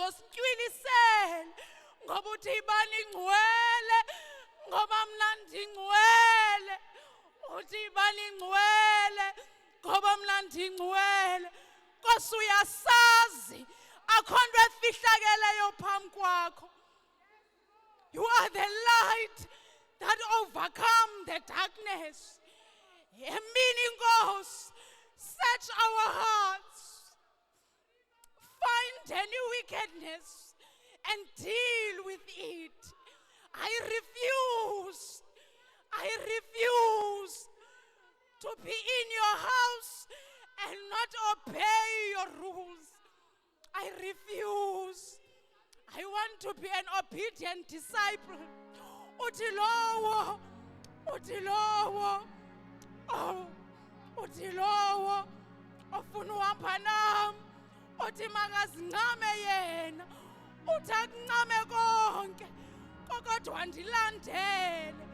uzosityilisela ngoba uthi ibani ingcwele ngoba mna ndingcwele. Uthi ibani ingcwele ngoba mna ndingcwele. Nkosi uyasazi akho nto efihlakeleyo phambi kwakho. You are the light that overcome the darkness. Emini Nkosi, search our hearts. Find any wickedness and deal with it. I refuse to be in your house and not obey your rules. I refuse. I want to be an obedient disciple. Uthi lowo ofuna uhamba nami, uthi makazincame yena, uthi akuncame konke kodwa ndilandele.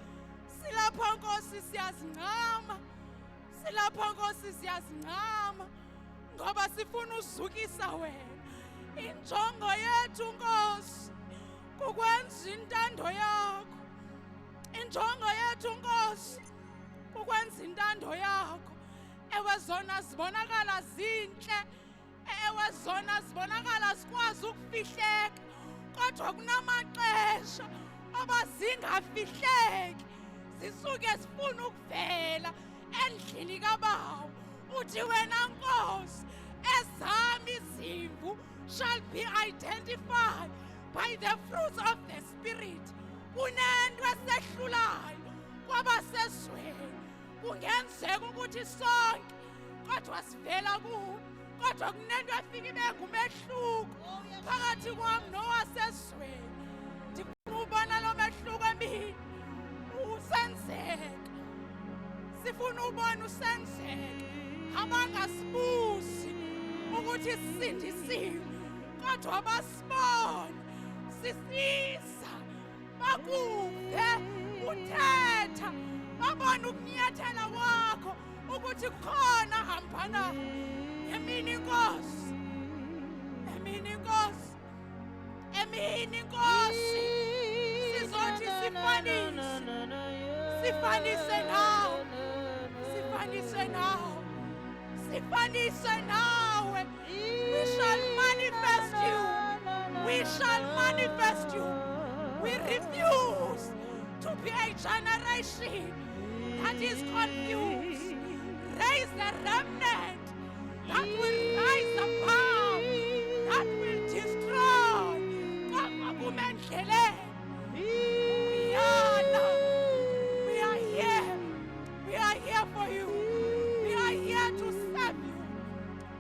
Silapha Nkosi siyazincama, silapha Nkosi siyazincama ngoba sifuna uzukisa wena. Injongo yethu Nkosi kukwenza intando yakho. Injongo yethu Nkosi kukwenza intando yakho. Ewe zona zibonakala zinhle, ewe zona zibonakala zikwazi ukufihleka, kodwa kunamaxesha abazingafihleki zisuke zifuna ukuvela endlini kaBawo. Uthi wena Nkosi, ezami izimvu shall be identified by the fruits of the Spirit. Kunento esehlulayo kwabasezweni. Kungenzeka ukuthi sonke kodwa sivela kuwo, kodwa kunento efika ibe ngumehluko phakathi kwami nowasezweni. Ndifuna ubona lo mehluko emini usenzeka. Sifuna ubona usenzeka. Abangasibuzi ukuthi sisindisiwe, kodwa basibone sisiza, bakuve uthetha, babone ukunyathela kwakho ukuthi khona hamba nawe. Emini Nkosi, emini Nkosi, emini Nkosi, sizothi sifanise nawe, sifanise nawe, sifanise nawe. We shall manifest you. We shall manifest you. We refuse to be a generation that is confused. Raise the remnant that will rise above, that will destroy. We are here. We are here for you. We are here to serve you.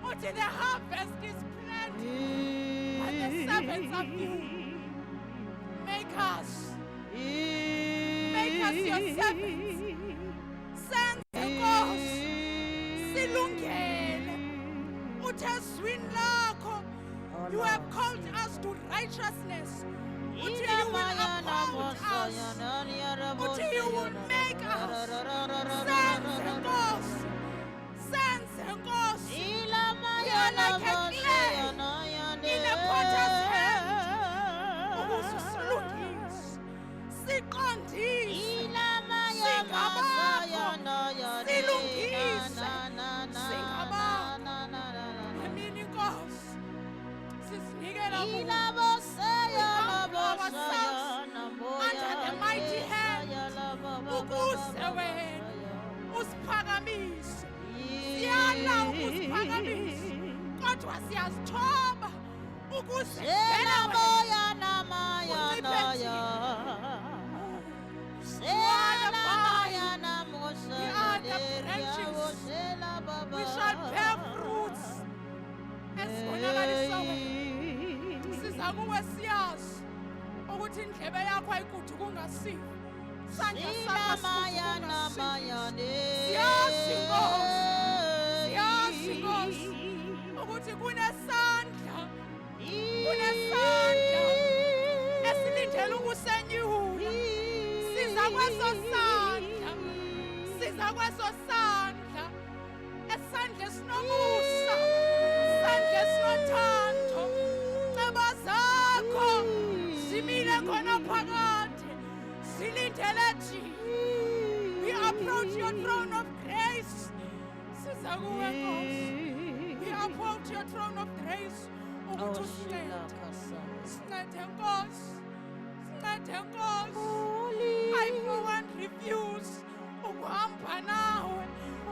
Until the harvest is plenty, but the servants are few. Make us your servants. Send the cause. Silungele. Uthezwini lakho. You have called us to righteousness. Until you will uphold us. Until you will make us. Send the cause. Send the cause. We are like a clay in a potter's hand. Ukusilungisa, siqondise, singabakho, silungise, singabakho. Emini Nkosi, sisinikela under the mighty hand, ukuze wena usiphakamise. Siyala ukusiphakamise, kodwa siyazithoba ukuze wena we shall bear fruits. Esibonakaliswa wena. Siza kuwe siyazi ukuthi indlebe yakho ayikude kungasiwe. Sandla sakho siyazi Nkosi, ukuthi kunesandla esilindele ukusenyula. Siza kweso sandla, esandla esinomusa, sandla esinothando. Ceba grace ukuthi usincede. Sincede Nkosi. Sincede Nkosi. I for one refuse ukuhamba nawe.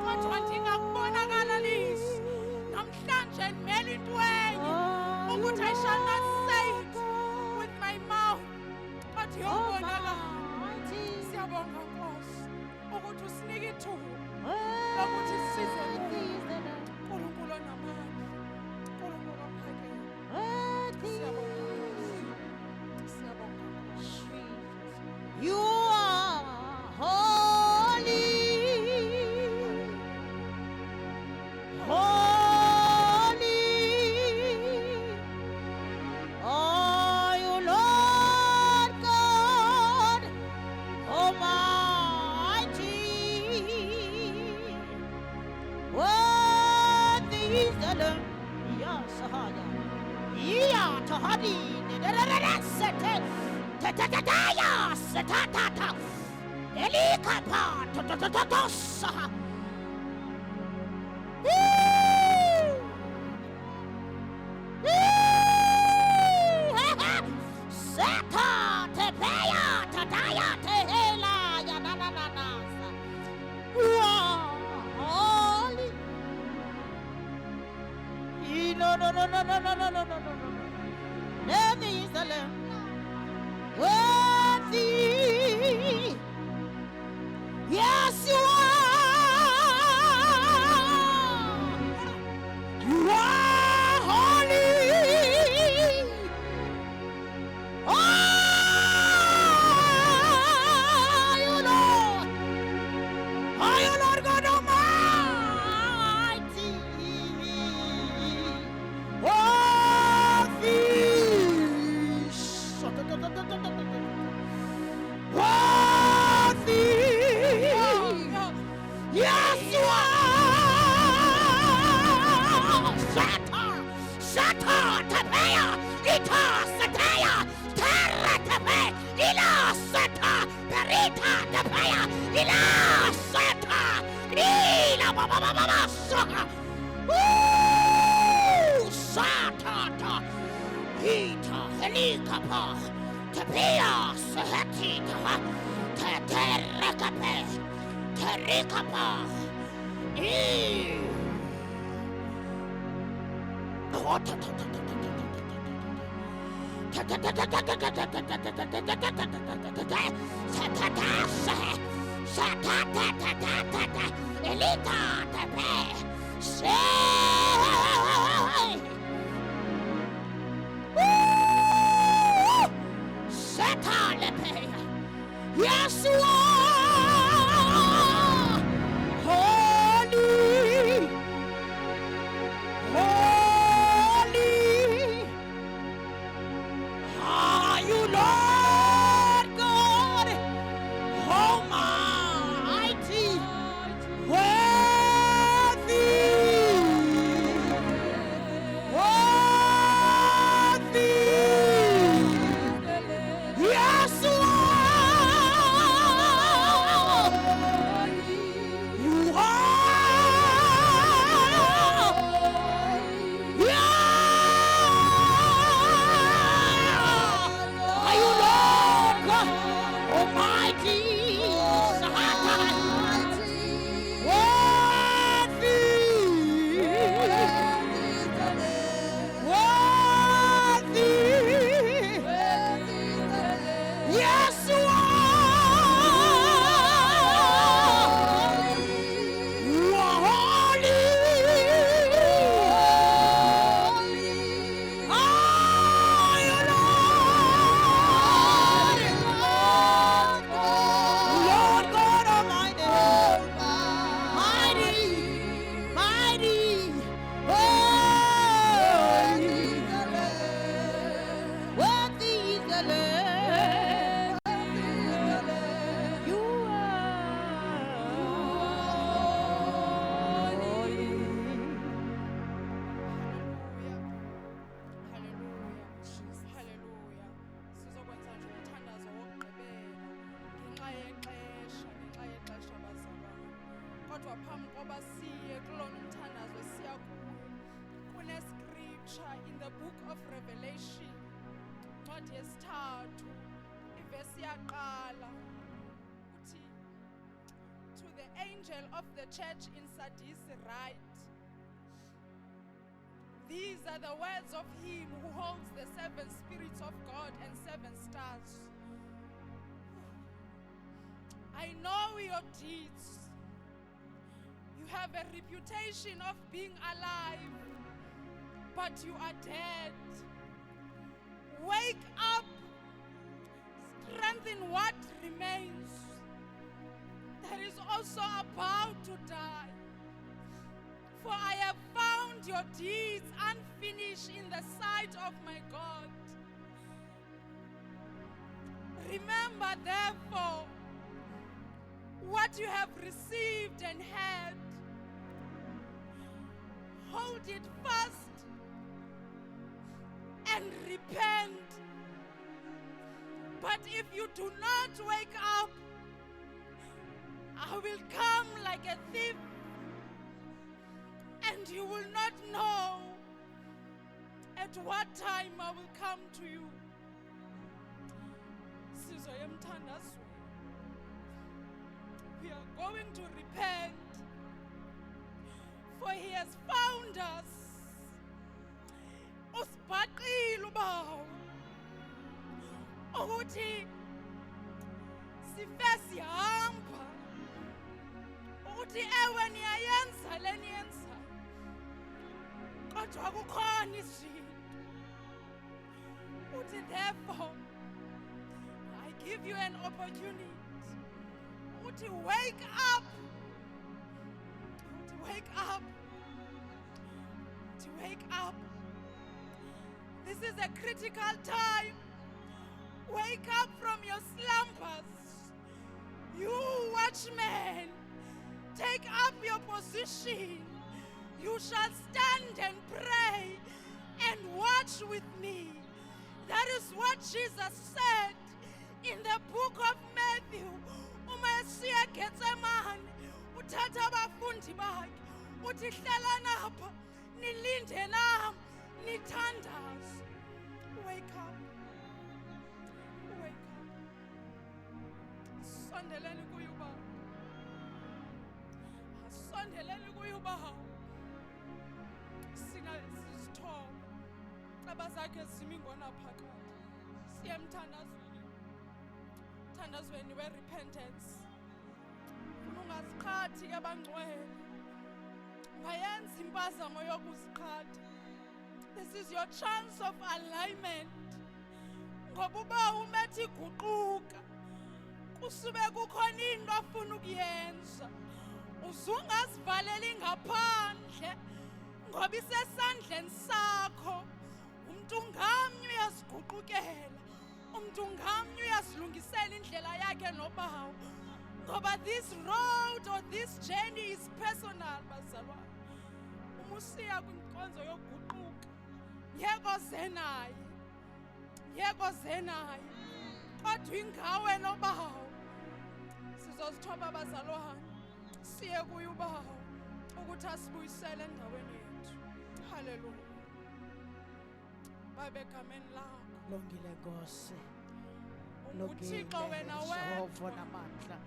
Kodwa ndingakubonakalisisi. Namhlanje ndimele into enye ukuthi I shall not say it with my mouth. But yobonakala. Siyabonga Nkosi ukuthi usinike ithuba lokuthi size uNkulunkulu onamandla. uNkulunkulu ophakeme. Siyabonga Nkosi. Siyabonga Nkosi. You are holy, holy, are you Lord God Almighty? Worthy is the Lamb. Yes, yeah, Tahadi, Setata, Elikapa, Tototosa. Seta, Tepeya, Tataya, Tehela, Yananana. Holy. No. Worthy is the Lamb. Worthy. Yes, you are. You are holy. Are you Lord? Are you Lord God Almighty? Worthy. Worthy. Yes, you are. Shata, Tepeya, Ita, Sataya, Terra, Tepe, Ila, Sata, Perita, Tepeya, Ila, Sata, Ila, Baba, Saka. Sata, Ita, Helikapa, Tepeya, Sahatita, Terrakape, Terikapa, Elita, Tepe, yes, you are holy, holy. Are you Lord God Almighty? Worthy, worthy. Yes, you are. You are. Yeah. Are you Lord God Almighty? Worthy. Worthy. Yes, you are. You are holy. Are you Lord God Almighty? Mighty, mighty, worthy is the Lamb. You are holy. Hallelujah. Sizokwenza nje umthandazo wokugqibela ngenxa yexesha bazalwane. Kodwa phambi koba siye kulona umthandazo siya kuwo. Kune script scripture in the book of Revelation, ncwadi yesithathu, ivesi yaqala, uthi, to the angel of the church in Sardis write, these are the words of him who holds the 7 spirits of God and 7 stars. I know your deeds. You have a reputation of being alive, but you are dead. Wake up, strengthen what remains that is also about to die. For I have found your deeds unfinished in the sight of my God. Remember, therefore, what you have received and heard. Hold it fast and repent. But if you do not wake up, I will come like a thief, and you will not know at what time I will come to you. Sizwe yemthandazwe. We are going to repent, for he has found us. Usibhaqile ubawo ukuthi sife sihamba, ukuthi ewe niyayenza le niyenzayo, kodwa kukhona izinto. Uthi therefore I give you an opportunity to wake up, to wake up, to wake up. This is a critical time. Wake up from your slumbers. You watchmen, take up your position. You shall stand and pray and watch with me. That is what Jesus said in the book of Matthew. Uma esiya Getsemane, uthatha abafundi bakhe, uthi hlala napha, nilinde nami, nithandaze. Wake up. Wake up. Sondeleni kuye uBaba. Sondeleni kuye uBaba. Singasithoba. Caba zakhe zimi ngona phakathi. Siyemthandazweni. Thandazweni we-repentance. Ungaziqhathi ke bangcwele. Ungayenza impazamo yokuziqhatha. This is your chance of alignment. Ngoba uba umethi guquka, kusube kukhona into afuna ukuyenza. Uzungazivaleli ngaphandle ngoba isesandleni sakho. Umuntu ngamnye uyaziguqukela. Umuntu ngamnye uyazilungisela indlela yakhe nobawo. Ngoba this road or this journey is personal, bazalwane. Uma usiya kwinkonzo yokuguquka, yeko zenaye. Yeko zenaye. Kodwa ingawe nobawo. Sizozithoba bazalwane. Siye kuye ubawo ukuthi asibuyisele endaweni yethu. Hallelujah. Babe egameni lakho. Longile Nkosi. UThixo wena Jehova namandla.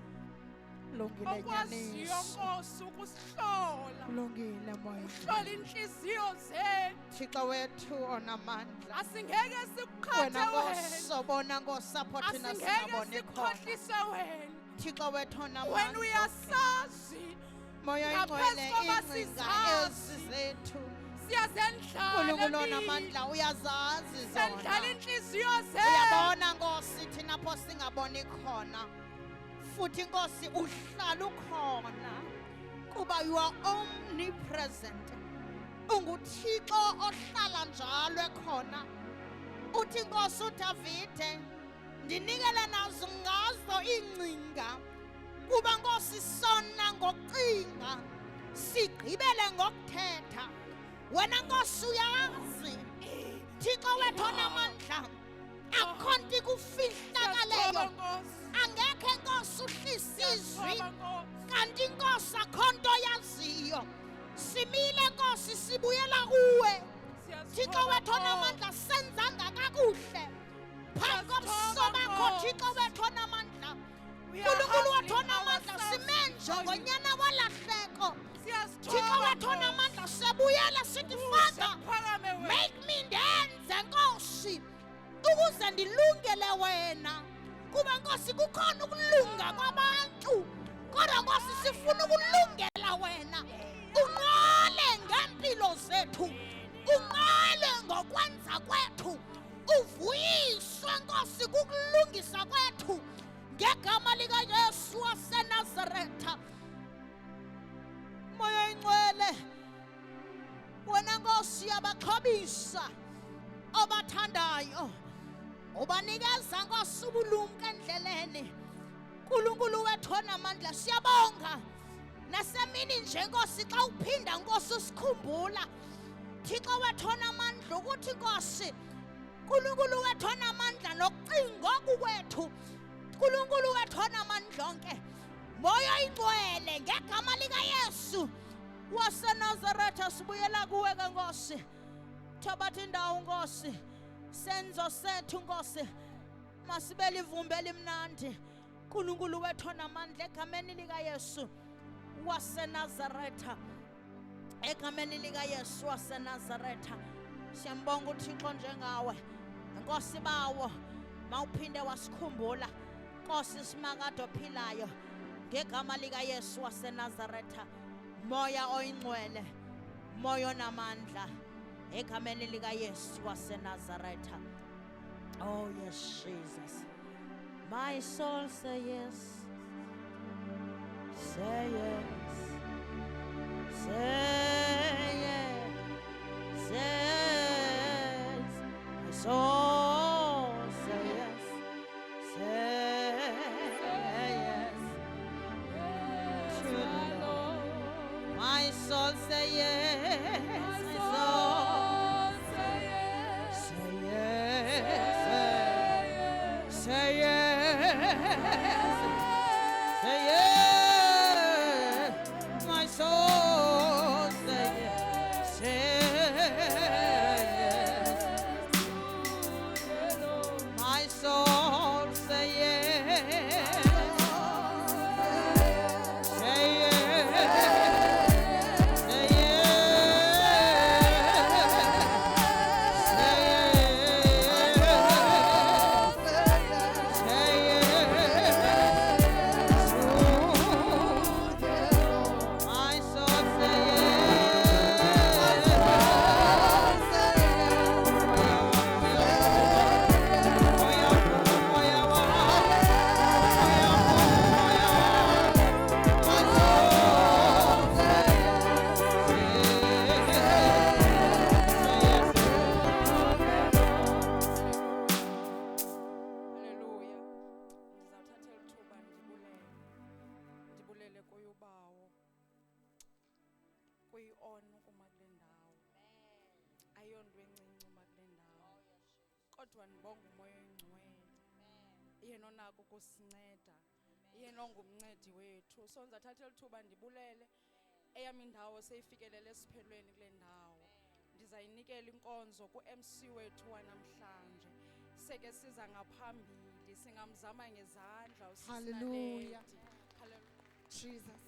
Longile okwaziyo nyaniso. Nkosi ukusihlola. Longile moya. Hlola inhliziyo zethu. Thixo wethu onamandla. Asingeke sikuqhathe Wena wena. ngosobona ngosapho thina Asingeke singabone khona. sikhohlise wena. Thixo wethu Wena onamandla. uyasazi. Moya ingcwele ingcinga ezi zethu. Siyazendlala. uNkulunkulu onamandla uyazazi Sendlala zona. inhliziyo zethu. Uyabona Nkosi thina pho singaboni khona. Futhi Nkosi uhlala ukhona. Kuba you are omnipresent. UnguThixo ohlala njalo ekhona. Uthi Nkosi uDavide, ndinikele nazo ngazo ingcinga. Kuba Nkosi sona ngokucinga, sigqibele ngokuthetha. Wena Nkosi uyazi. Thixo wethu onamandla, akho nto kufihlakaleyo. Angekhe Nkosi uhlise izwi, kanti Nkosi akho nto yaziyo. Simile Nkosi sibuyela kuwe. Thixo wethu onamandla senzanga kakuhle phambi kobuso bakho Thixo wethu onamandla. Nkulunkulu wethu onamandla simenje ngonyana walahleko Thixo wethu onamandla siyabuyela sithi Father make me ndenze Nkosi ukuze ndilungele wena kuba Nkosi kukhona ukulunga kwabantu kodwa Nkosi sifuna ukulungela wena unqale ngempilo zethu unqale ngokwenza kwethu uvuyiswe Nkosi kukulungisa kwethu ngegama likaYesu waseNazaretha. Moya Ingcwele wena Nkosi yabaxhobisa obathandayo ubanikeza Nkosi ubulumko endleleni. Nkulunkulu wethu onamandla siyabonga nasemini nje Nkosi xa uphinda Nkosi usikhumbula Thixo wethu onamandla ukuthi Nkosi Nkulunkulu wethu onamandla nokucinga kwethu Nkulunkulu wethu onamandla onke Moya Ingcwele ngegama likaYesu waseNazaretha sibuyela kuwe ke Nkosi thobatha indawo Nkosi senzo sethu Nkosi masibele ivumbi elimnandi Nkulunkulu wethu onamandla egameni likaYesu waseNazaretha egameni likaYesu waseNazaretha siyambonga uThixo njengawe Nkosi bawo mawuphinde wasikhumbula Nkosi simakade ophilayo ngegama likaYesu waseNazaretha moya oyingcwele moya onamandla egameni likaYesu waseNazaretha. Oh yes Jesus, my soul say yes, say yes, say yes, say yes, my soul say yes, say yes to the Lord. My soul say yes, my soul say yes, say yes, say yes, my soul say yes, my soul say yes, say kodwa ndibonga umoya oyingcwele yena onako ukusinceda yena ongumncedi wethu so ndizathatha elithuba ndibulele eyam indawo seyifikelele esiphelweni kule ndawo ndizayinikela inkonzo ku-MC wethu wanamhlanje seke siza ngaphambili singamzama ngezandla Hallelujah. Jesus.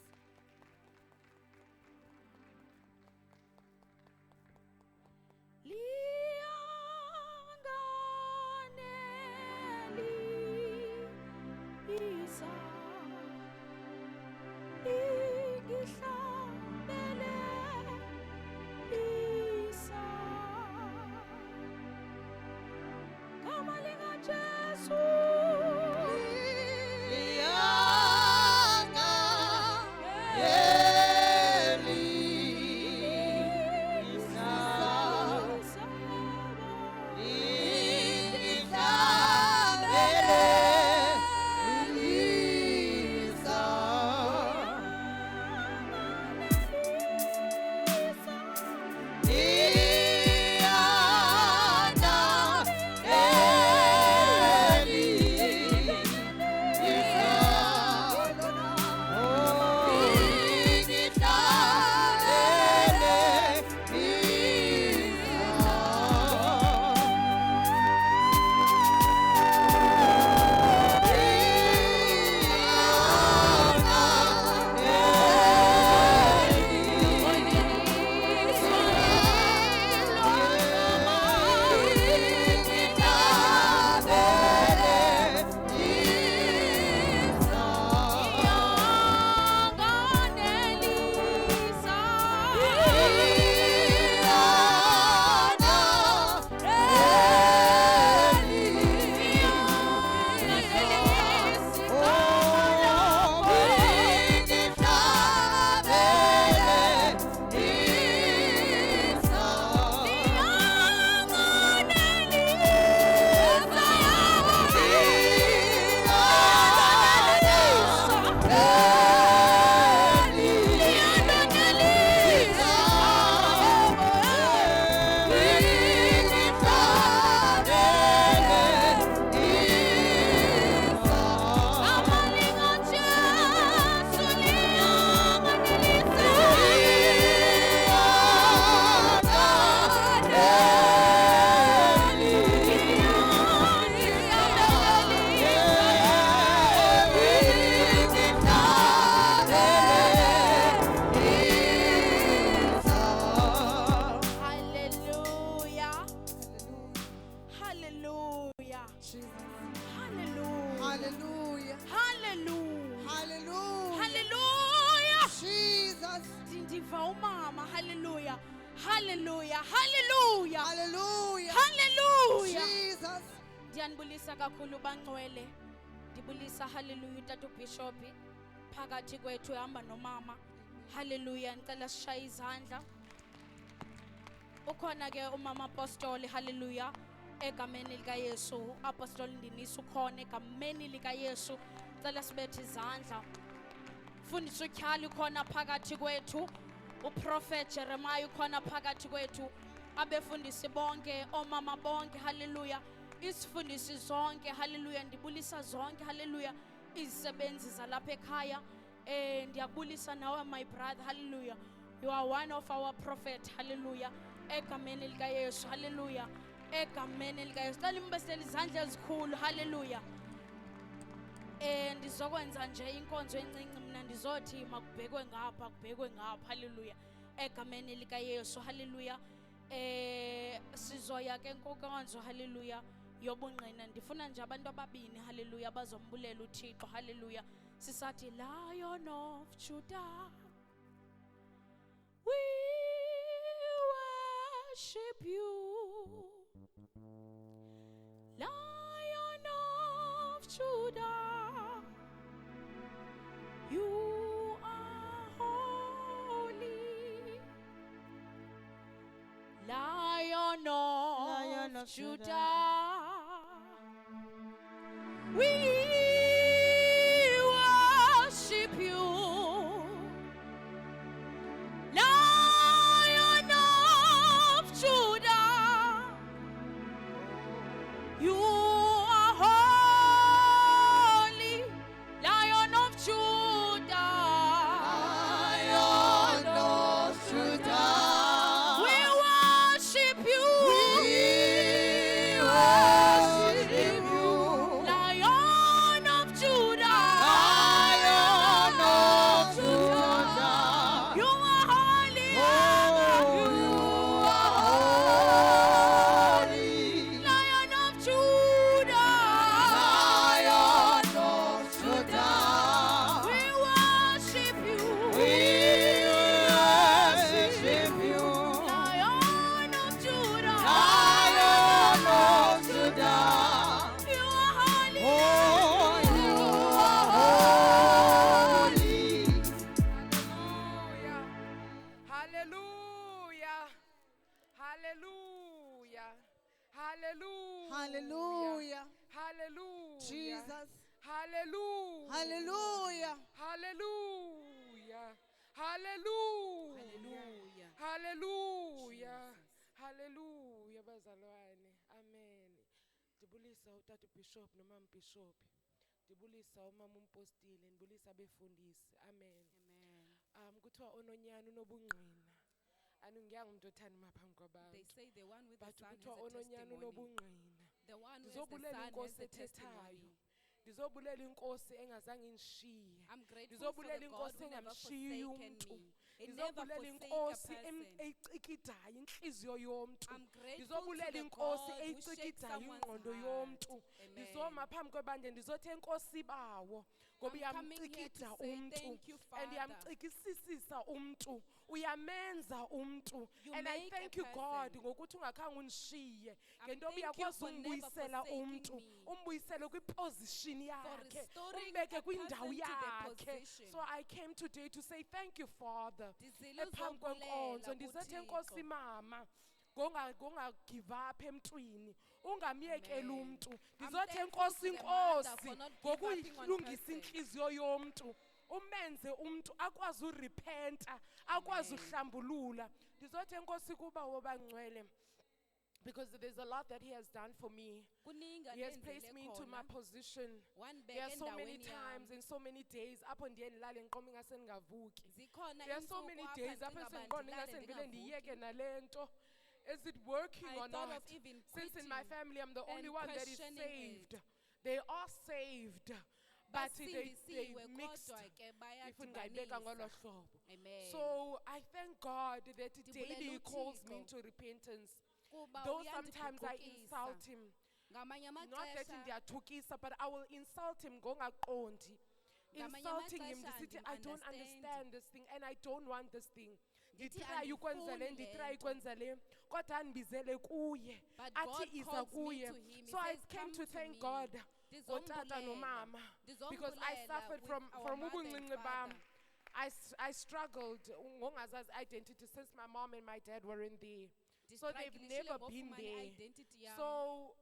Hallelujah. Jesus. Hallelujah. Hallelujah. Hallelujah. Hallelujah. Hallelujah. Jesus. Ndiva umama. Hallelujah. Hallelujah. Hallelujah. Hallelujah. Hallelujah. Jesus. Ndiyanibulisa kakhulu bangcwele. Ndibulisa hallelujah utata uBishop phakathi kwethu ehamba nomama. Hallelujah. Ngicela sishaye izandla. Ukhona ke umama apostoli hallelujah egameni lika Yesu. Apostoli Ndinisa ukhona egameni lika Yesu. Ngicela sibethe izandla. Mfundisi uTyhali ukhona phakathi kwethu. Uprofet Jeremiah ukhona phakathi kwethu. Abefundisi bonke, omama bonke hallelujah. Isifundisi zonke hallelujah. Ndibulisa zonke hallelujah izisebenzi zalapha ekhaya. Ndiyabulisa nawe my brother hallelujah. You are one of our prophet hallelujah. Egameni lika Yesu hallelujah. Egameni lika Yesu. Cela imbesele izandla ezikhulu hallelujah. Ndizokwenza nje inkonzo encinci mina ndizothi makubhekwe ngapha kubhekwe ngapha hallelujah. Egameni lika Yesu hallelujah. Sizoya ke nkonkonzo hallelujah yobungqina. Ndifuna nje abantu ababini hallelujah bazombulela uThixo hallelujah. Sisathi Lion of Judah, we worship you. Lion of Judah, you are holy. Lion of Judah, we worship you. Lion of Judah, you are holy. Lion of Judah, Lion of Judah, we worship you. we worship you. Lion of Judah, Lion of Judah, you are holy. oh, you are holy. Lion of Judah, Lion of Judah, we worship you. we worship you. Lion of Judah, Lion of Judah, you are holy. oh, you are holy. Hallelujah. Hallelujah. Hallelujah. Hallelujah. Hallelujah. Jesus. Hallelujah. Hallelujah. Hallelujah. Hallelujah. Hallelujah. Hallelujah. Bazalwane. Amen. Ndibulisa utata Bishop nomama Bishop. Ndibulisa umama umpostile, ndibulisa abefundisi. Amen. Kuthiwa ononyana unobungqina. Anungiyange umuntu othanda maphambi They kwabantu. say the one with the But sun has kuthiwa a ononyana testimony. unobungqina. The one who has the Ndizobulela sun has inkosi a ethethayo. testimony. Ndizobulela inkosi engazange indishiye. I'm grateful for Ndizobulela the God inkosi who never engamshiyi forsaken umuntu. me. It never Ndizobulela forsake a inkosi person. eyiциkidayo inhliziyo yomuntu. I'm grateful to Ndizobulela the inkosi God who shakes eyiциkidayo someone's ingqondo heart. yomuntu. Amen. Ndizoma phambi kwebandla ndizothi enkosi bawo ngoba I'm coming here to uyamcikida say umntu thank you, and Father. uyamcikisisisa umntu uyamenza umntu You and I make thank a you God person. ngokuthu ungakhange undishiye I'm ngentoba thank you uyakwazi for never umbuyisela forsaking umntu me. umbuyisele kwiposition yakhe restoring umbeke a kwindawo person to the yakhe position. so I came today to say thank you Father Ndizile ephambi kwenkonzo uzobulela ndizethe kuThixo. enkosi mama ngongagive up emntwini ungamyekeli Amen. umntu I'm ndizothe thankful enkosi to the Mother inkosi for not giving up on ngokuyilungisa person. inhliziyo yomntu umenze umntu akwazi urepenta akwazi Amen. uhlambulula ndizothi enkosi kuba wobangcwele because there's a lot that he has done for me. Kuningi He has andenzele placed me into my khona. position. Wandibeka There are so many endaweni times yami. and so many days apho ndiye ndilale ngiqomi ngase ndingavuki. Zikhona There are so iintsuku many apha days apho ndicinga uba sendiqondi ngase ndilale ndivele ndiyeke ndingavuki. nale nto. Is it working I or thought not? of even Since in my quitting family I'm the only and one that is questioning saved. it. They are saved. But they Basindisiwe mixed. kodwa ke If ungayibeka ngolo bayadibanisa. hlobo. Amen. So I thank God that Ndibulela daily he calls me uThixo. into repentance. Kuba Though sometimes I uyandibhukuqisa. insult him, Ngamanye Not that amaxesha ndiyathukisa, but I will insult him ngongaqondi. Ngamanye Insulting him amaxesha ndisithi I don't andim-understandi. understand this thing and I don't want this thing. Ndithi Nditry ukwenza le, andifuni nditry le nto. ukwenza le, kodwa andibizele kuye. But Athi God iza calls me kuye. to him. He So I says, came "Come to to thank me." God ngotata Ndizombulela. nomama because I Ndizombulela suffered with from our mother and ubuncinci bam. father. I struggled ngongazazi identity since my mom and my dad weren't there. So they've Ndistrugglishile never ngofumana been there. i-identity yam. So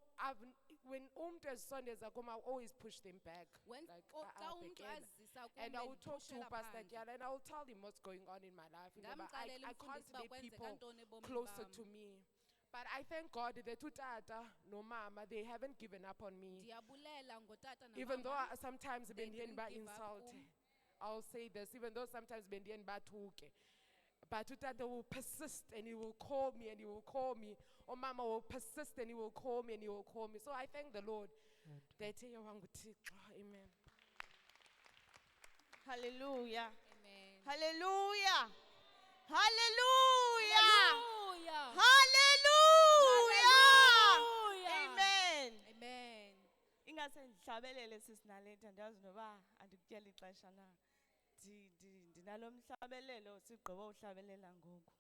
when Sundays I will always push them back. When- Like, xa umntu again. azisa And kum, I will talk to bendiphushela Pastor phandle. Gyala and I will tell him what's going on in my life. Ngoba Ndamxelela I can't umfundisi uba let kwenzeka people ntoni ebomini closer bam. to me. But I thank God that utata no mama, they haven't given up on me. Ndiyabulela ngotata Even though namama. sometimes they bendiye didn't give up insult. kum. I'll say this, even though sometimes bendiye bathuke. But utata will persist and he will call me and he will call me. Or mama will persist and he will call me and he will call me. So I thank the Lord. That amen. Hallelujah. Amen. Hallelujah. Hallelujah. Hallelujah. Hallelujah. Amen. Amen. Ingase ndihlabelele sisinaleta ndiyazi noba andikutyela ixesha na. Ndinalo mhlabelelo sigqiba uhlabelela ngoku.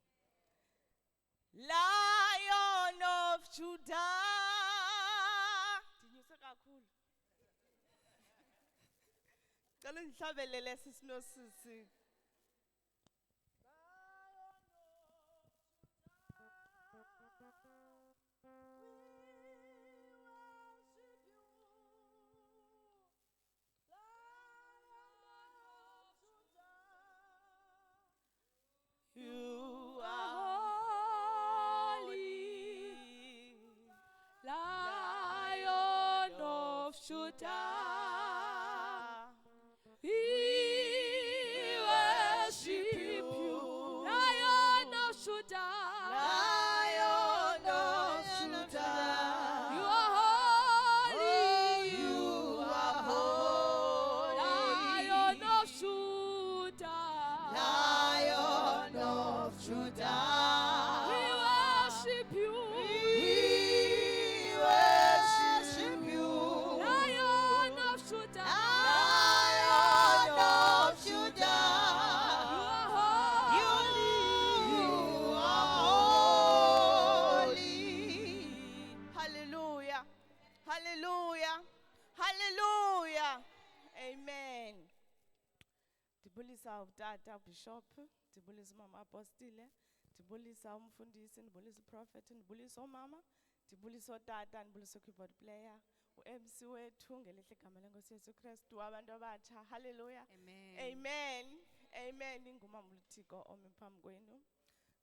Lion of Judah. Ndinyuse kakhulu. Cela ndihlabelele sisinosisi. You are holy, Lion of Judah, we worship you. Lion of Judah, Lion of Judah. you are holy. You are holy. Lion of Judah, Lion of Judah. we worship you. We worship you. Lion of Judah, Lion of Judah. you are You holy. are holy. Hallelujah. Hallelujah. Hallelujah. Amen. Ndibulisa utata bishop, ndibulisa umama apostile, ndibulisa umfundisi, ndibulisa prophet, ndibulisa umama, ndibulisa otata, ndibulisa keyboard player, uMC wethu ngelihle igama lenkosi Yesu Kristu, abantu abatsha. Hallelujah. Amen. Amen. Amen. Ingumama uLuthiko omi phambi kwenu.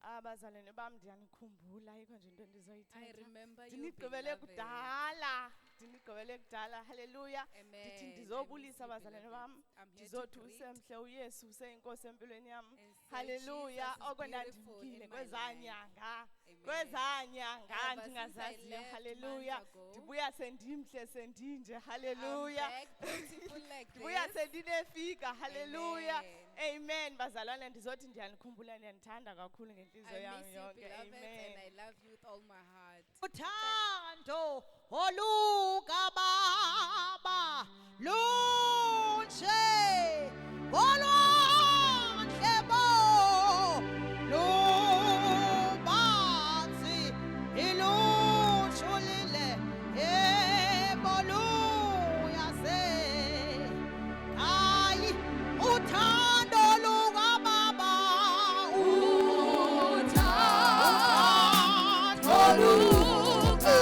Abazalwane bam ndiyanikhumbula ayikho nje into I endizoyithetha. remember you, Ndinigqibele beloved. kudala. Ndinigqibele kudala. Hallelujah. Amen. Ndithi I ndizobulisa miss you, abazalwane bam. beloved. I'm here to Ndizothi greet usemhle uYesu useyinkosi empilweni yam. and say Hallelujah. Jesus is Okwenda beautiful ndimkile in my kwezaa life. nyanga. Amen. Kwezaa nyanga Ever since I ndingazaziyo. left Hallelujah. months ago, Ndibuya sendimhle sendinje. I'm Hallelujah. back beautiful like Ndibuya this. sendinefika. Hallelujah. Amen. Amen. Bazalwane ndizothi ndiyanikhumbula ndiyanithanda kakhulu ngenhliziyo I yami miss you, yonke. beloved, and Amen. I love you with all my heart. Uthando oluka Baba lunje olwandle bo lubanzi ilutshulile eboluyase hayi uthando luka Baba uthando luka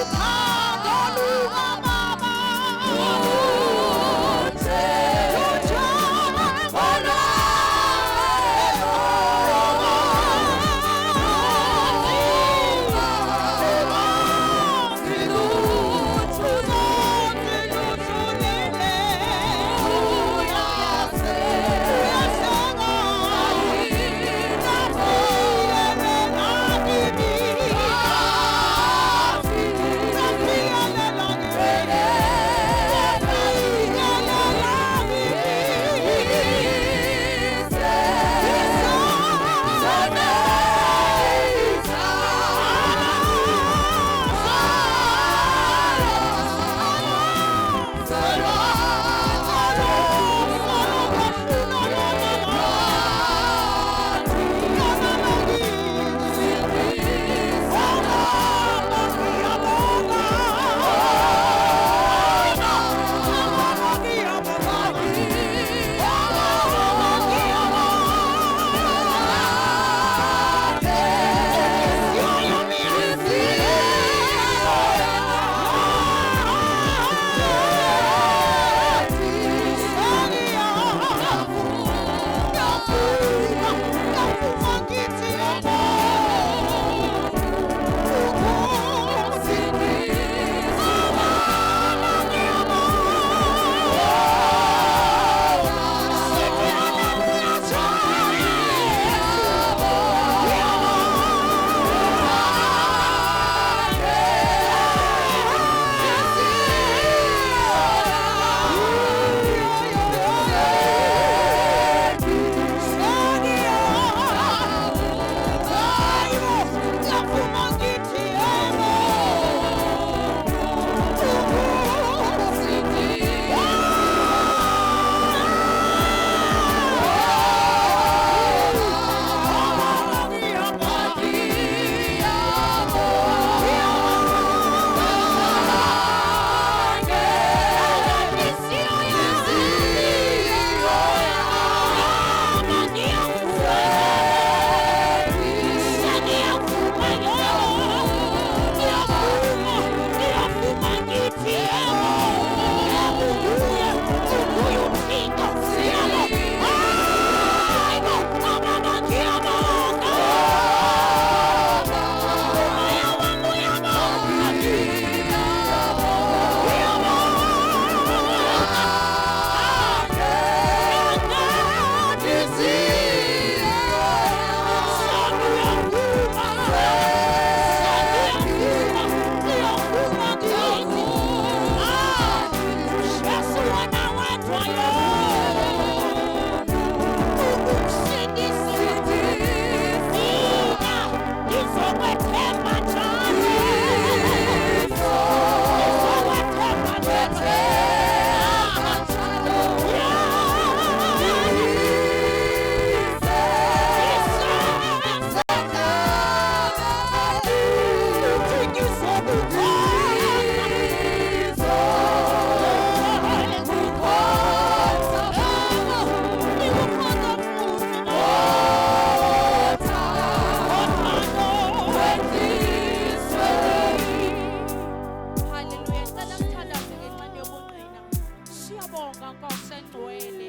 siyabonga Nkosi engcwele,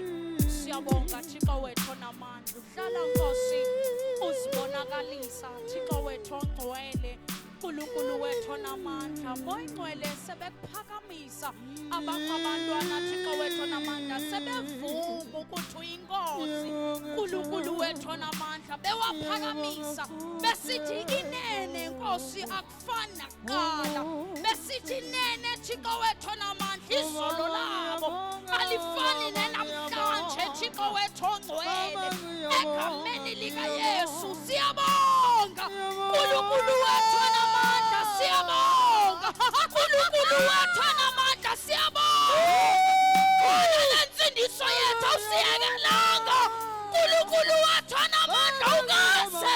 siyabonga Thixo wethu onamandla, uhlala Nkosi uzibonakalisa Thixo wethu ongcwele, uNkulunkulu wethu onamandla. Moyingcwele sebekuphakamisa abakho abantwana Thixo wethu onamandla, sebevuma ukuthi uyinkosi uNkulunkulu wethu onamandla, bewaphakamisa besithi inene Nkosi akufani nakuqala, besithi inene Thixo wethu onamandla, izolo labo alifani nenamhlanje Thixo wethu ongcwele, egameni likaYesu siyabonga uNkulunkulu wethu onamandla, siyabonga uNkulunkulu wethu onamandla, siyabonga wena lensindiso yethu awusiyekelanga uNkulunkulu wethu onamandla, ungaze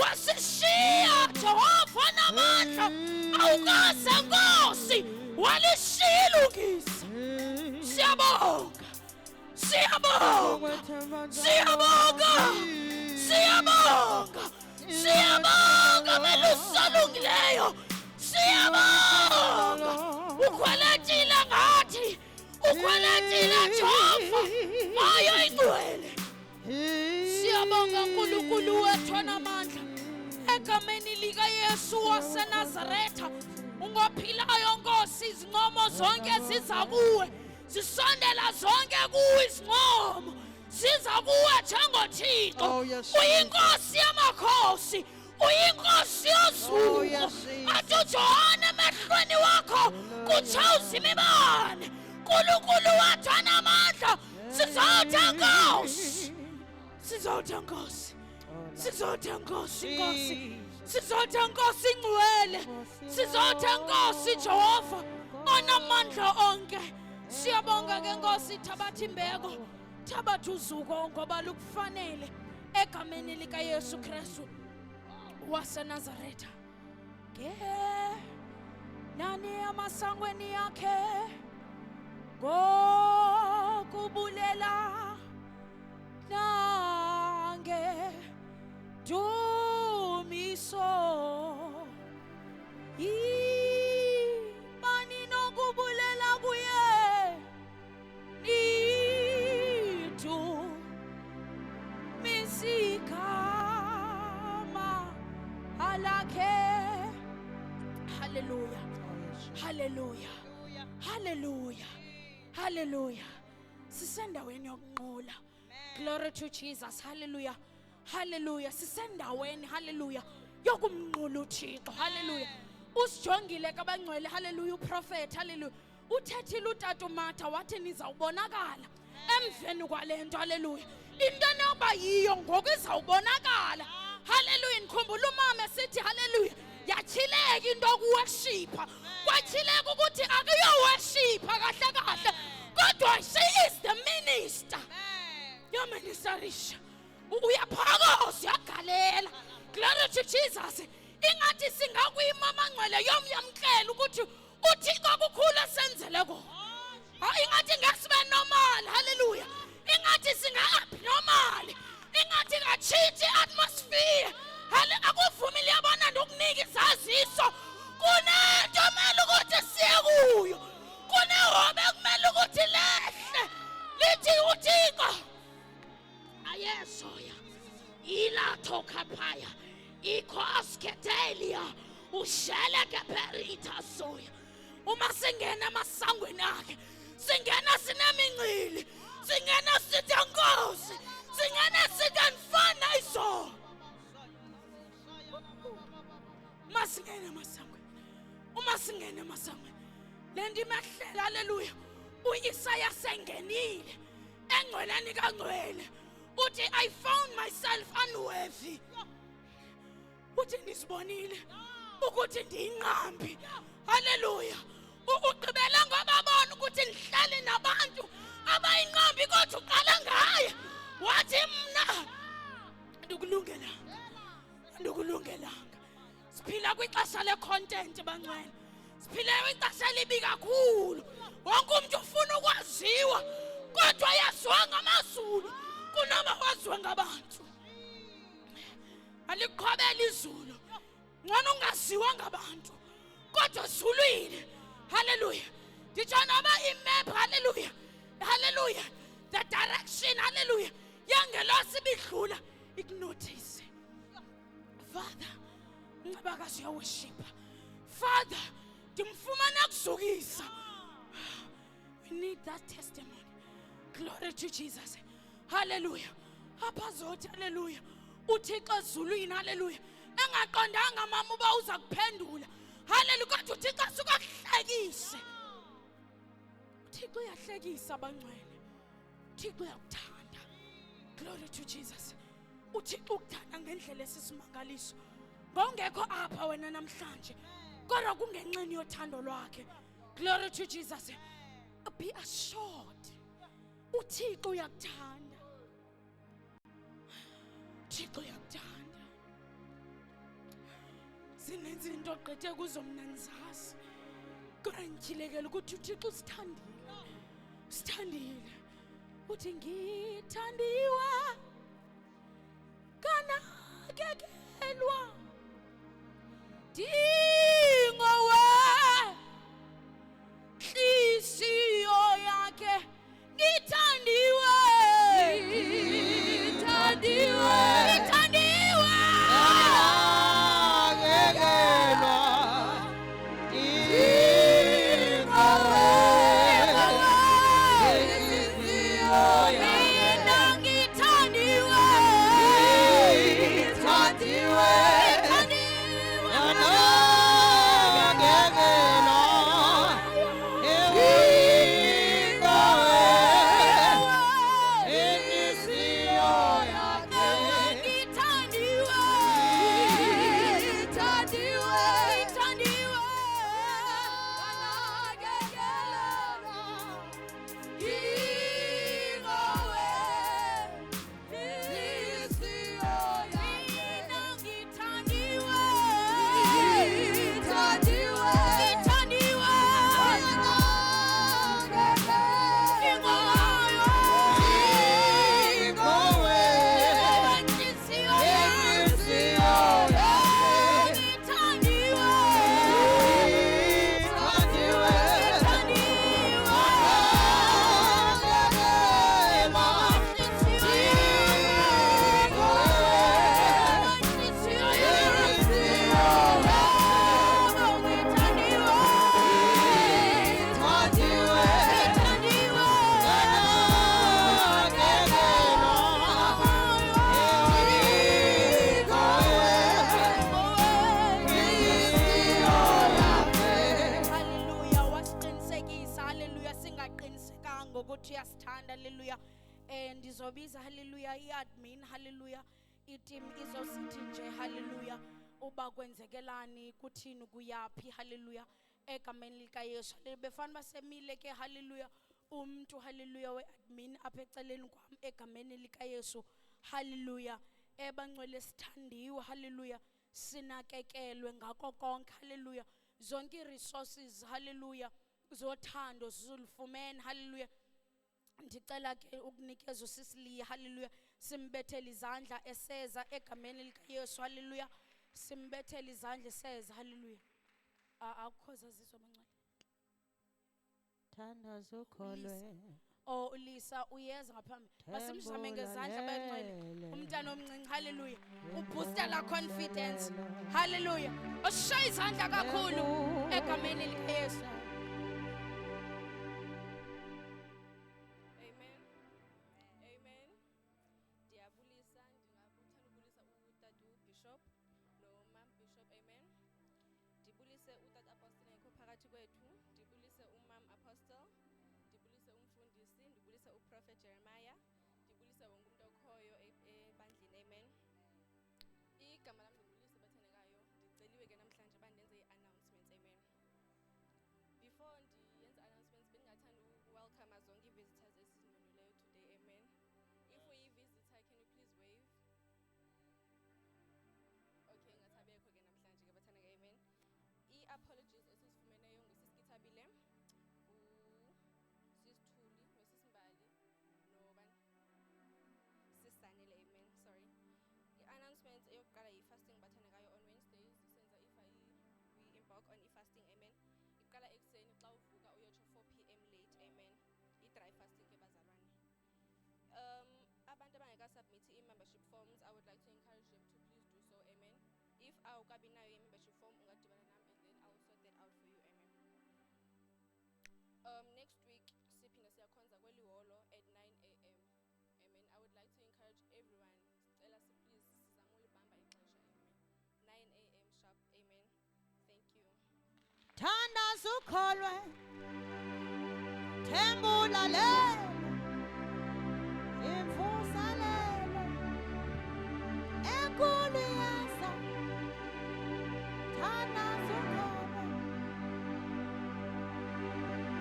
wasishiya Jehova onamandla, awukaze Nkosi walishiya ilungisa. Siyabonga, siyabonga, siyabonga, siyabonga, siyabonga melusi olungileyo, siyabonga ukhweletile ngathi, ukhweletile Jehova moya ingcwele. Siyabonga uNkulunkulu wethu onamandla, egameni likaYesu waseNazaretha ungophilayo Nkosi, izincomo zonke ziza kuwe, zisondela zonke kuwe izincomo, ziza kuwe njengoThixo. Uyinkosi yamakhosi, uyinkosi yozulu, athi uJohane emehlweni wakho kuthawuza imibane. uNkulunkulu wethu onamandla, sizotha Nkosi, sizotha Nkosi, sizotha Nkosi, Nkosi, sizotha Nkosi ingcwele, sizotha Nkosi Jehova onamandla onke. Siyabonga ke Nkosi, thabatha imbeko, thabatha uzuko ngoba lukufanele, egameni likaYesu Kristu waseNazaretha. Nani amasangweni yakhe ngokubulela nange dumiso, imani nokubulela kuye nitu misikama alakhe. Hallelujah, hallelujah, hallelujah, hallelujah. Sisendaweni yokunqula. Glory to Jesus. Hallelujah, hallelujah. Sisendaweni, hallelujah, yokumnqula uThixo. Hallelujah. Usijongile kabangcwele, hallelujah, uprofeti, hallelujah, uthethile uTata uMatha wathi nizawubonakala emveni kwalento, hallelujah, into enoba yiyo ngoku izawubonakala. Hallelujah. Ndikhumbula umama esithi hallelujah, yatyhileka into yokuworshipha, kwatyhileka ukuthi akuyoworshipha kahle kahle, kodwa she is the minister. Yoministerisha, uyaphakoza, uyagalela. Glory to Jesus. Ingathi singakwimama ngcwele yomyamkela ukuthi uThixo kukhulu esenzele kona. Ingathi ngasibe normal, hallelujah. Ingathi singa-abnormal, ingathi ngatshintsha i-atmosphere. Akuvumi liyabona nokunika izaziso. Kunento kumele ukuthi siye kuyo, kunehobe kumele ukuthi lehle lithi uThixo ayesoya ilatho kaphaya ikhosketelia ushele keperita soya. Uma singena emasangweni akhe, singena sinemincili, singena sithi Nkosi, singena sithi mfana izolo. Uma singena emasangweni, lento imehlela, hallelujah, u-Isaya sengenile engcweleni kangcwele, uthi I found myself unworthy. Uthi nisibonile ukuthi ndiyinqambi, hallelujah. Ugqibela ngobabona ukuthi ndihlale nabantu abayinqambi, kodwa uqala ngaye wathi mna ndikulungelanga. Siphila kwixesha le-content bangcwele, siphila kwixesha elibi kakhulu. Wonke umuntu ufuna ukwaziwa, kodwa yaziwa ngamazulu kunoba waziwe ngabantu. Aliqhobela izulu, ngcono ungaziwa ngabantu kodwa zulwile. Hallelujah. Nditsho noba imap, hallelujah, hallelujah, the direction, hallelujah, yangelosi bidlula ikunotice. Father, ngicabakazi uyaworship. Father, ndimfumana kuzukisa. We need that testimony. Glory to Jesus. Hallelujah. Abazothi hallelujah. Uthixo ezulwini hallelujah. Engaqondanga mama uba uza kuphendula. Hallelujah. Kodwa uthixo asuka kuhlekise. Uthixo uyahlekisa abangcwele. Uthixo uyakuthanda. Glory to Jesus. Uthixo ukuthanda ngendlela esisimangaliso. Ngongekho apha wena namhlanje. Kodwa kungenxeni yothando lwakhe. Glory to Jesus. Be assured. Uthixo uyakuthanda. Uthixo uyakuthanda. Zininzi into ogqithe kuzo mna ndizazi. Kodwa ndityhilekele ukuthi uthixo usithandile. Usithandile. Uthi ngithandiwe. Kanakekelwa. Dingowe. Nhliziyo yakhe ngithandiwe. Ngithandiwe. Ngithandiwe. Kanakekelwa. Dingowe. Nhliziyo yakhe Ngithandiwe. ngithandiwe. Ngokuthi uyasithanda hallelujah. Ndizobiza hallelujah iadmin hallelujah. Itim izosithi nje hallelujah. Uba kwenzekelani kuthini kuyaphi hallelujah. Egameni likaYesu. Befana basemile ke hallelujah. Umntu hallelujah weadmin apha eceleni kwam egameni likaYesu hallelujah. Ebangcwele sithandiwe hallelujah. Sinakekelwe ngako konke hallelujah. Zonke resources hallelujah zothando zulufumene hallelujah. Ndicela ke ukunikeza usisiliya hallelujah. Simbethele izandla eseza egameni likaYesu hallelujah. Simbethele izandla eseza hallelujah. Akukho zazizwe abangcwele. Thandazo kholwe. Oh Lisa uyeza ngaphambili. Masimshame ngezandla abangcwele. Umntana omncinci hallelujah. Ubooster la confidence hallelujah. Ushaye izandla kakhulu egameni likaYesu. Amen. Amen. Ndiyabulisa ndingabuthanda ubulisa utata uBishop nomam Bishop. Amen. Ndibulise utata Apostle ngekho phakathi kwethu. Ndibulise umam Apostle. Ndibulise umfundisi. Ndibulise uProphet Jeremiah. Ndibulise wonke umuntu okhoyo ebandleni. Amen. Igama lami ndibulise bathandekayo. Ndiceliwe ke namhlanje bandenze i-announcements. Amen. Before ndiyenza announcements bengingathanda welcome zonke visitors esizindwendweleyo today. Amen. If uyi-visitor, can you please wave? Okay, ngathabekho ke namhlanje ke bathandeka. Amen. I-apologies esisifumeneyo ngusisikitabile, usisithuli nosisimbali nobani sisanele. Amen. Sorry. I-announcements eyokuqala yi-fasting bathandekayo on Wednesdays senza we embark on i-fasting. Amen. Iqala ekuseni xa uvuka uyotsho 4 p.m. late. Amen. I-dry fasting ke bazali. awukabi nayo i-membership form ungadibana nami and then I'll sort that out for you. Amen. Next week siphinde siyakhonza kweliwolo at 9 a.m. Amen. I would like to encourage everyone, sicela please sizame ulibamba ixesha. Amen. 9 a.m. sharp. Amen. Thank you. Thandaza ukholwe, thembula lelo, imvuselelo, enkulu yeza. Thandaza ukholwe,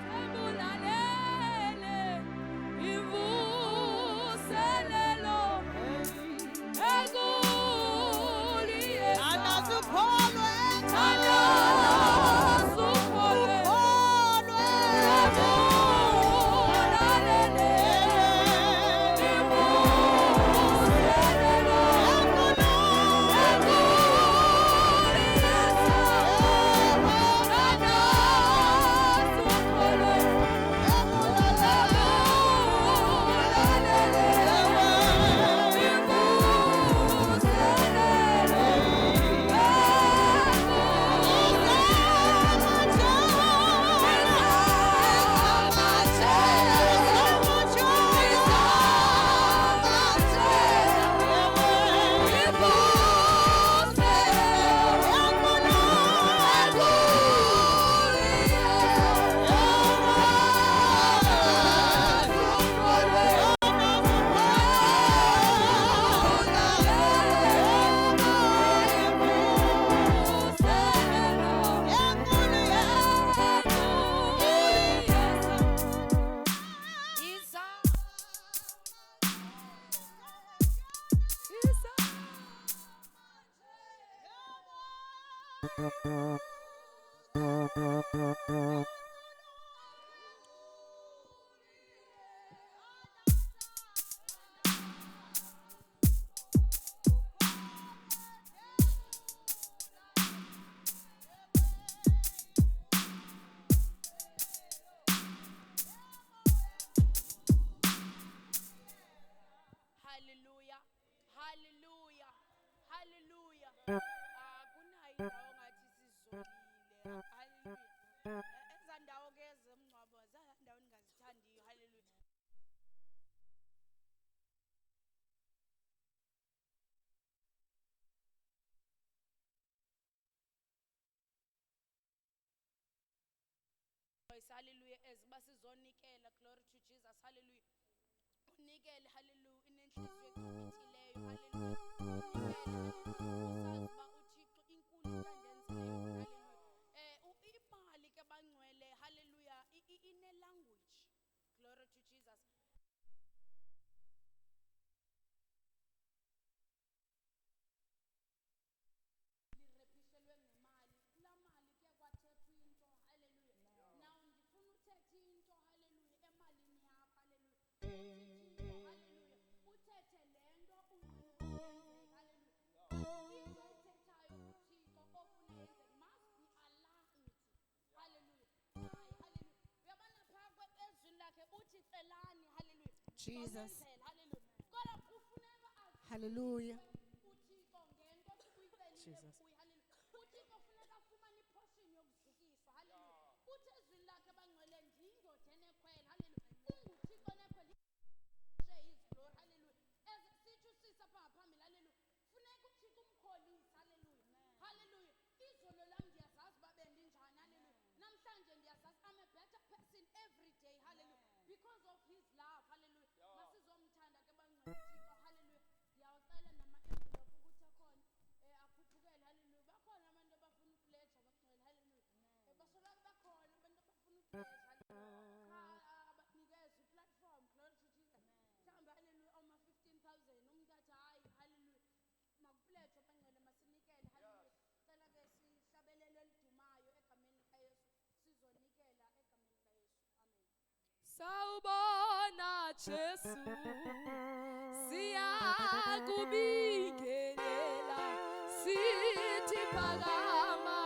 Tembulalele, ivuselelo, enkulu yeza. thandaza ukholwe, Thandaza ukholwe, tembulalele, ivuselelo, enkulu yeza. Thandaza ukholwe, Hallelujah. Hallelujah. Hallelujah. Kunayo indawo ngathi sizolile. Hallelujah. Eza ndawo ke zemngcwabo zandawo ningazithandiyo. Hallelujah. Hallelujah. As basizonikela, glory to Jesus. Hallelujah. Unikele, hallelujah, inenhliziyo echobithileyo, hallelujah. Usazi uba uThixo inkulu into andenzayo, hallelujah. Imali ke bangcwele, hallelujah, ine-language, glory to Jesus. Lirepishelwe ngemali, kulaa mali ke kwathethwa into, hallelujah. Now ndifuna uthetha into, hallelujah, emalini yakho, hallelujah. Hallelujah. Uthethe lento uyenzeka, hallelujah. Into oyithethayo uThixo ofuna yenzeke must be aligned. Hallelujah. Hallelujah. Uyabona phaa ezwini lakhe uthi celani, hallelujah. Jesus. Hallelujah. Kodwa kufuneka Hallelujah. uThixo ngento osukuyicelile Jesus. kuye, hallelujah. uThixo funeka afumane iportion yokuzikiswa, hallelujah. Uthi ezwini lakhe bangcwele ndiyindoda enekhwele, hallelujah. UNguThixo onekhwele his glory, hallelujah. As sithi usisa apha ngaphambili, hallelujah. Funeka uThixo umkholise, hallelujah. Hallelujah. Izolo lam ndiyazazi uba bendinjani, hallelujah. Namhlanje ndiyazazi I'm a better person every day, hallelujah. Because of his love, hallelujah. Masizomthanda ke bangcwele uThixo, hallelujah. Ndiyawucela nama-envelope ukuthi akhona akhuphukele, hallelujah. Bakhona abantu abafuna upledge abangcwele, hallelujah. Basoloko bakhona abantu abafuna upledge, hallelujah. Banikeza i-platform, glory to Jesus. Mhlawumbe, hallelujah, oma-15,000 umuntu athi hayi, hallelujah, makupledge abangcwele masinikele, hallelujah. Cela ke sihlabelele elidumayo egameni likaYesu, sizonikela egameni likaYesu. Amen. Sawubona Jesu, siyakubingelela, sithi phakama,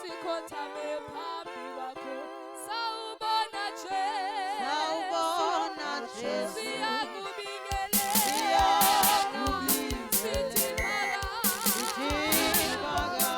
sikhothame phambi kwakho. Sawubona Jesu, Sawubona Jesu, siyakubingelela, sithi phakama, sithi phakama.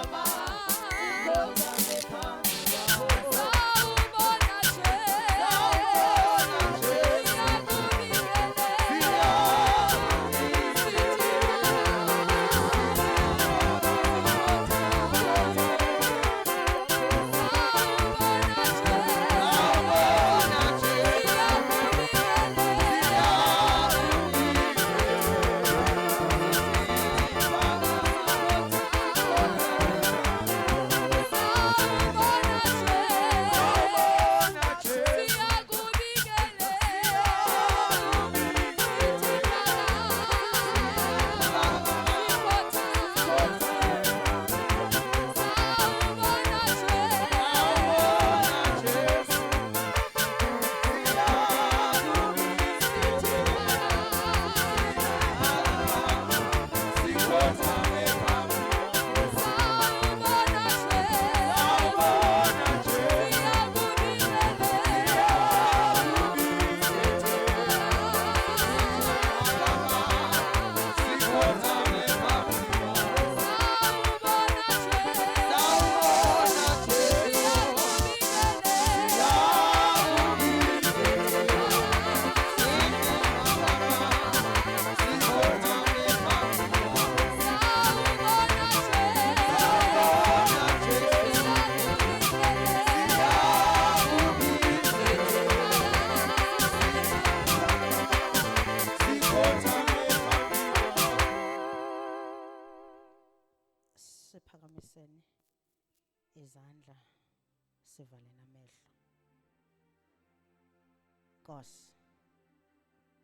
Nkosi,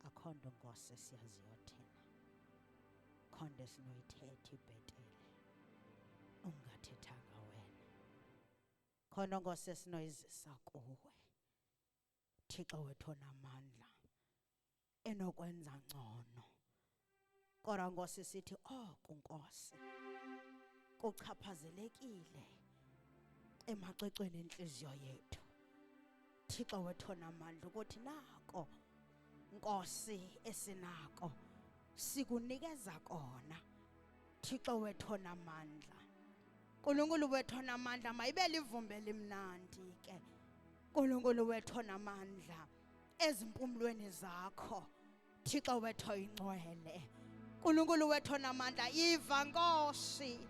akho nto Nkosi esiyaziyo thina, akho nto esinoyithetha ibhetele ungathethanga wena, akho nto Nkosi esinoyizisa kuwe. Thixo wethu onamandla enokwenza ngcono, kodwa Nkosi sithi oku Nkosi kuchaphazelekile emacwecweni entliziyo yethu. Thixo wethu onamandla ukuthi nako Nkosi esinako sikunikeza kona. Thixo wethu onamandla, Nkulunkulu wethu onamandla, mayibe livumbe limnandi ke Nkulunkulu wethu onamandla ezimpumlweni zakho. Thixo wethu oyingcwele, Nkulunkulu wethu onamandla, yiva Nkosi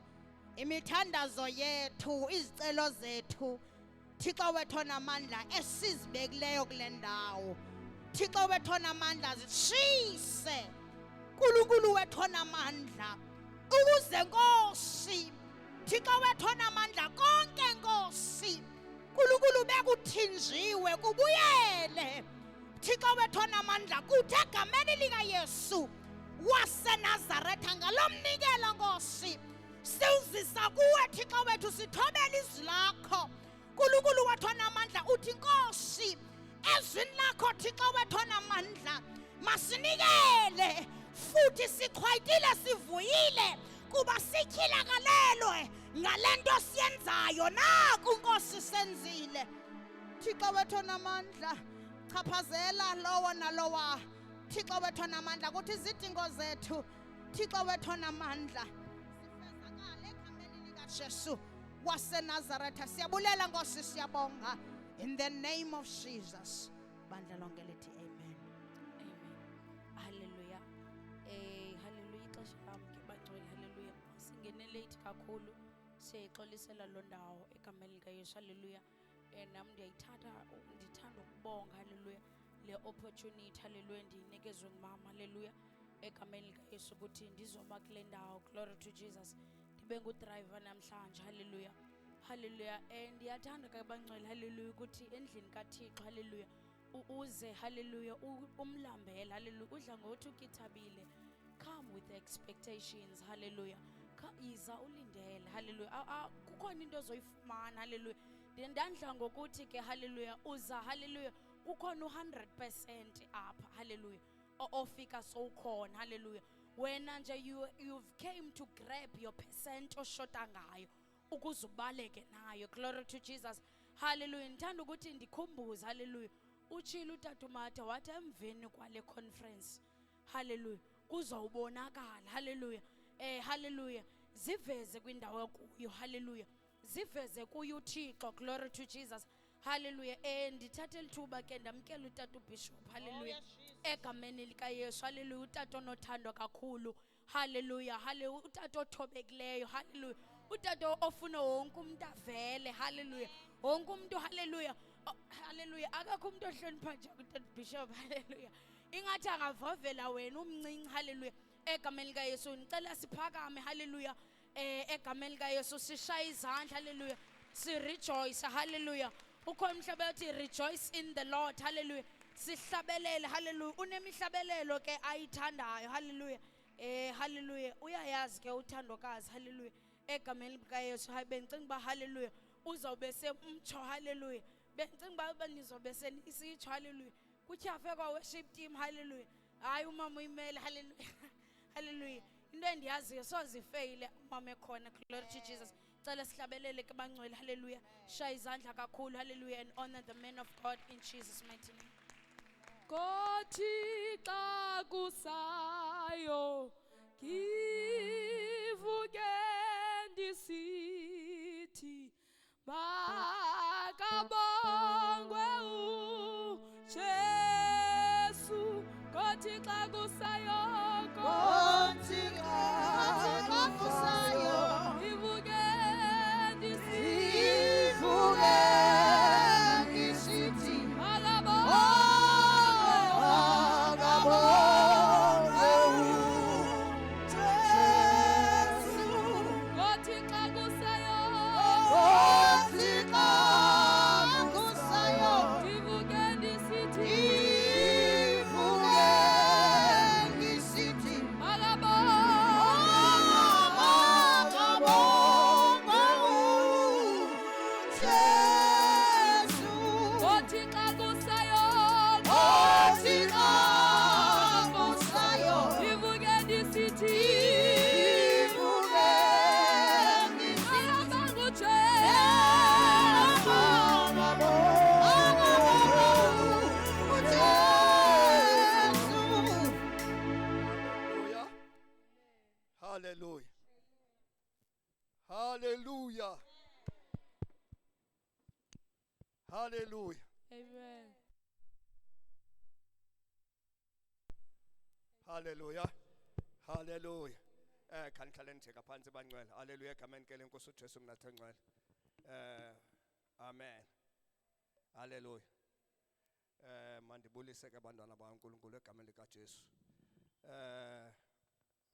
imithandazo yethu, izicelo zethu Thixo wethu onamandla esizibekileyo kule ndawo. Thixo wethu onamandla zitshise Nkulunkulu wethu onamandla, ukuze Nkosi Thixo wethu onamandla konke Nkosi Nkulunkulu bekuthinjiwe kubuyele. Thixo wethu onamandla kuthi egameni likaYesu waseNazaretha ngalo mnikelo Nkosi siwuzisa kuwe Thixo wethu, sithobela izwi lakho Nkulunkulu wethu onamandla. Uthi Nkosi ezwini lakho Thixo wethu onamandla masinikele futhi sichwayitile sivuyile kuba sityhilakalelwe ngale nto siyenzayo. Naku Nkosi senzile. Thixo wethu onamandla, chaphazela lowo nalowa Thixo wethu onamandla kuthi izidingo zethu Thixo wethu onamandla zifezakale ekhambeni likaJesu waseNazaretha. Siyabulela Nkosi, siyabonga in the name of Jesus. Bandla lonke lithi amen. Amen. Hallelujah. Hallelujah. Ixesha lam ke bangcwele. Hallelujah. Singene late kakhulu. Siyayixolisela lo ndawo egameni likaYesu. Hallelujah. Nam ndithanda ukubonga. Hallelujah. Le opportunity. Hallelujah. Ndinikezwe ngumama. Hallelujah. Egameni likaYesu ukuthi ndizoma kule ndawo. Glory to Jesus. Ndibe ngudriver namhlanje. Hallelujah. Hallelujah. Ndiyathanda ke bangcwele. Hallelujah. Ukuthi endlini kaThixo. Hallelujah. Uze hallelujah umlambele. Hallelujah. Udla ngothi ukithabile. Come with expectations. Hallelujah. Iza ulindele. Hallelujah. Kukhona into ozoyifumana. Hallelujah. Ndandla ngokuthi ke hallelujah uza hallelujah kukhona 100% apha. Hallelujah. Ofika sowukhona. Hallelujah. Wena nje you've came to grab your percent oshota ngayo ukuze ubaleke nayo. Glory to Jesus. Hallelujah. Ndithanda ukuthi ndikhumbuze. Hallelujah. Utshilo uTata uMatha wathi emveni kwale conference hallelujah kuzawubonakala. Hallelujah. Hallelujah. Ziveze kwindawo kuyo. Hallelujah. Ziveze kuyo uThixo. Glory to Jesus. Hallelujah. Ndithathe lithuba ke ndamkela uTata uBishop. Hallelujah. Egameni likaYesu. Hallelujah. Utata onothandwa kakhulu. Hallelujah. Hallelujah. Utata othobekileyo. Hallelujah. Utata ofuna wonke umuntu avele. Hallelujah. Wonke umuntu. Hallelujah. Hallelujah. Akakho umuntu ohlonipha nje uTata Bishop. Hallelujah. Ingathi angavavela wena umncinci. Hallelujah. Egameni likaYesu ngicela siphakame. Hallelujah. Egameni likaYesu sishaye izandla. Hallelujah. Si rejoice. Hallelujah. Ukhona umhlabelo uthi rejoice in the Lord. Hallelujah. Sihlabelele. Hallelujah. Unemihlabelelo ke ayithandayo. Hallelujah. Hallelujah. Uyayazi ke uthandokazi. Hallelujah. Egameni likaYesu hayi bengicinga ba hallelujah uzawube semtsho. Hallelujah. Bengicinga ba nizobe senisitsho. Hallelujah. Kutyhafe kwa worship team. Hallelujah. Hayi umama uyimele. Hallelujah. Hallelujah. Into endiyaziyo sozifeyile umama ekhona. Glory to Jesus. Cela sihlabelele ke bangcwele. Hallelujah. Shaya izandla kakhulu. Hallelujah. And honor the man of God in Jesus' mighty name. Kothi xa kusayo kivuke ndisithi makabongwe uJesu. Kothi xa kusayo Kothi xa kusayo kivuke ndisithi ivuke ngisithi makabongwe uJesu. Kothi xa kusayo Kothi xa kusayo kivuke ndisithi Hallelujah. Amen. Hallelujah. Hallelujah. Kanihlale nje kaphansi bangcwele. Hallelujah. Egameni lenkosi uJesu mnathe ngcwele. Amen. Hallelujah. Mandibulise ke abantwana bakaNkulunkulu egameni likaJesu.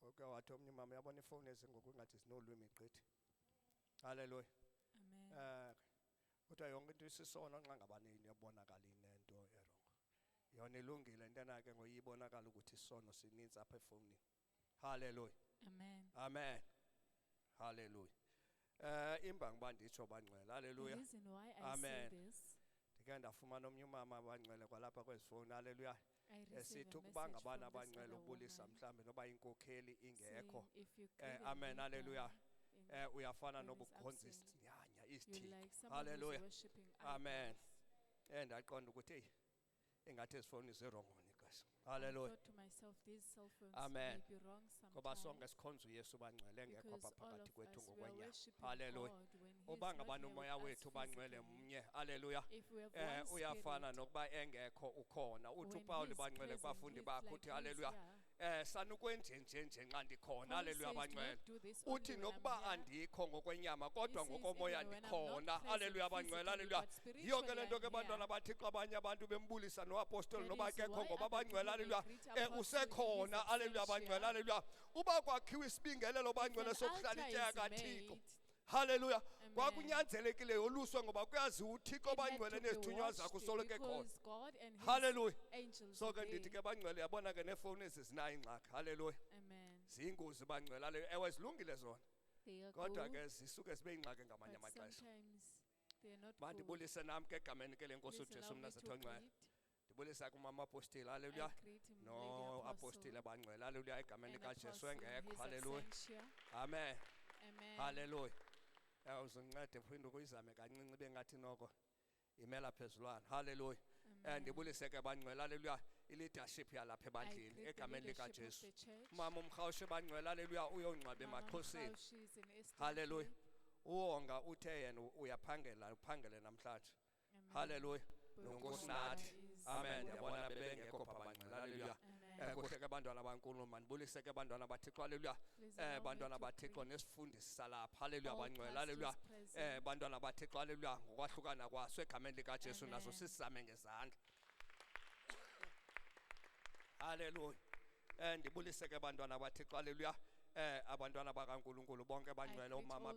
Okay wathi omnye mama yabona ifoni ezingoku ngathi sinolwimi gqithi. Hallelujah. Amen. Uthe yonke into isisona nxa ngabanini yabonakala inento erongo. Yona ilungile into nake ngoyibonakala ukuthi isono sininzi apha efonini. Hallelujah. Amen. Amen. Hallelujah. Imba ngiba nditsho bangcwele. The Hallelujah. reason why I Amen. say this, Ndike ndafumana omnye umama abangcwele kwalapha kwezifoni. Hallelujah. I received Esithi a ukuba message ngabana from this abangcwele other ubulisa woman mhlambe noba inkokheli ingekho. saying if you create a Amen. leader Hallelujah. in Uyafana when nobukhonzi he's absent, nyanya you isithixo. like someone who's Hallelujah. worshipping Amen. idols. Ndaqonda ukuthi ingathi ezifoni zirongoni guys. I Hallelujah. thought to myself, these cell phones Amen. may be wrong Ngoba sonke sometimes sikhonza uYesu bangcwele engekho because apha all phakathi of kwethu us we are ngokwenyama. worshipping Hallelujah. God when He's Uba not ngabani here umoya with us wethu bangcwele physically. mnye. Hallelujah. If we have one Uyafana spirit, nokuba engekho ukhona. Uthi when uPaul He's bangcwele present, kubafundi it's bakhe like uthi He's hallelujah. here. Sanukwenje nje nxa ndikhona. Paul Hallelujah says, bangcwele. "Don't do this only Uthi when nokuba I'm here." andikho ngokwenyama kodwa He says, ngokomoya "Even when I'm not ndikhona. present Hallelujah bangcwele. physically, Hallelujah. but spiritually Yonke lento ke I'm bantwana here." bathixo abanye abantu bembulisa noapostoli That noba is akekho why ngoba other bangcwele. people may Hallelujah. greet apostle Usekhona. in his Hallelujah bangcwele. absentia. Hallelujah. Uba kwakhiwa isibingelelo If bangcwele an sokuhlala altar itsheya is kaThixo. made, Hallelujah. Amen. Kwakunyanzelekile yoluswe ngoba kuyazi uThixo it had bangcwele to be nezithunywa zakho watched soloko ekhona. because God and His Hallelujah. angels So are ke ndithi there. ke bangcwele yabona ke nefoni ezi zinayo ingxaki. Hallelujah. Amen. Ziyingozi bangcwele. Hallelujah. Ewe zilungile zona. They are Kodwa good, ke zisuke zibe ingxaki ngamanye but amaxesha. sometimes they are not good. Mandibulise nami ke egameni ke lenkosi Please uJesu allow me to mnazathongcwele. greet. Ndibulisa kumama apostile. I Hallelujah. greet him, No Lady Apostle, apostile bangcwele. Hallelujah. Egameni and kaJesu Apostle in engekho. his Hallelujah. absentia. Amen. Amen. Hallelujah. Uzincede phinde ukuyizame kancinci bengathi noko imela phezulwana. Hallelujah. Amen. Ndibulise ke bangcwele. Hallelujah. I-leadership yalapha I ebandleni greet the egameni leadership of likaJesu. the church. Mama umkhawushe bangcwele. Hallelujah. Uyongcwabe Mama emaXhoseni. Mkhawushi is in Eastern Hallelujah. Cape. Uwonga uthe yena uyaphangela uphangele namhlanje. Amen. Hallelujah. But Nonkosi God nathi. is Amen. good. Yabona bebengekho pha bangcwele. Hallelujah. Amen. Kuhle ke bantwana bankulu mandibulise ke bantwana bathixo. Hallelujah. Please allow me Bantwana to bathixo greet nesifundisi salapha. Hallelujah all bangcwele. pastors Hallelujah. present. Bantwana bathixo. Hallelujah. Ngokwahlukana kwaso egameni likaJesu naso Amen. sisizame ngezandla. Hallelujah. Ndibulise ke bantwana bathixo. Hallelujah. Abantwana bakaNkulunkulu bonke I bangcwele greet umama all